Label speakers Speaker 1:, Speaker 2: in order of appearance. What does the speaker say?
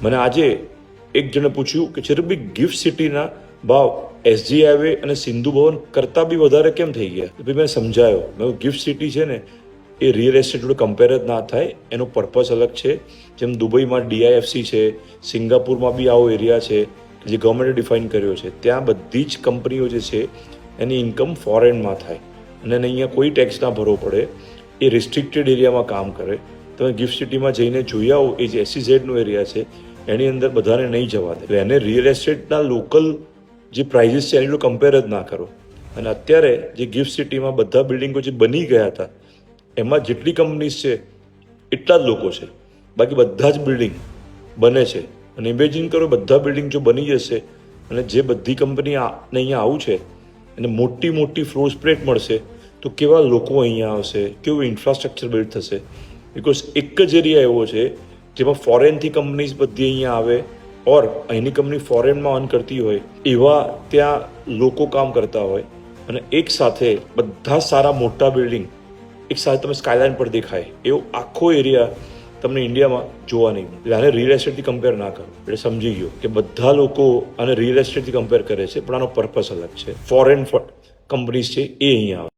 Speaker 1: મને આજે એક જણે પૂછ્યું કે ચિરબી ગિફ્ટ સિટીના ભાવ એસજી હાઈવે અને સિંધુ ભવન કરતાં બી વધારે કેમ થઈ ગયા? તો મેં સમજાયો, મેં ગિફ્ટ સિટી છે ને એ રિયલ એસ્ટેટ જોડે કમ્પેર જ ના થાય. એનો પર્પઝ અલગ છે. જેમ દુબઈમાં ડીઆઈએફસી છે, સિંગાપુરમાં બી આવો એરિયા છે જે ગવર્મેન્ટે ડિફાઇન કર્યો છે. ત્યાં બધી જ કંપનીઓ જે છે એની ઇન્કમ ફોરેનમાં થાય અને એને અહીંયા કોઈ ટેક્સ ના ભરવો પડે. એ રિસ્ટ્રિક્ટેડ એરિયામાં કામ કરે. તમે ગિફ્ટ સિટીમાં જઈને જોઈ આવો, એ જે એસસીઝેડનો એરિયા છે એની અંદર બધાને નહીં જવા દે. એને રિયલ એસ્ટેટના લોકલ જે પ્રાઇઝીસ છે એની જોડે કમ્પેર જ ના કરો. અને અત્યારે જે ગિફ્ટ સિટીમાં બધા બિલ્ડિંગો જે બની ગયા હતા એમાં જેટલી કંપનીઝ છે એટલા જ લોકો છે. બાકી બધા જ બિલ્ડિંગ બને છે. અને ઇમેજિન કરો, બધા બિલ્ડિંગ જો બની જશે અને જે બધી કંપની ને અહીંયા આવું છે અને મોટી મોટી ફ્લોર સ્પ્રેડ મળશે તો કેવા લોકો અહીંયા આવશે, કેવું ઇન્ફ્રાસ્ટ્રક્ચર બિલ્ડ થશે. બિકોઝ એક જ એરિયા એવો છે જેમાં ફોરેનથી કંપનીઝ બધી અહીંયા આવે ઓર અહીંની કંપની ફોરેનમાં અર્ન કરતી હોય એવા ત્યાં લોકો કામ કરતા હોય અને એક સાથે બધા સારા મોટા બિલ્ડિંગ એક સાથે તમે સ્કાયલાઇન પર દેખાય એવો આખો એરિયા તમને ઇન્ડિયામાં જોવા નહીં મળે. એટલે આને રિયલ એસ્ટેટથી કમ્પેર ના કરો. એટલે સમજી ગયો કે બધા લોકો આને રિયલ એસ્ટેટથી કમ્પેર કરે છે પણ આનો પર્પસ અલગ છે. ફોરેન કંપનીઝ છે એ અહીંયા આવે.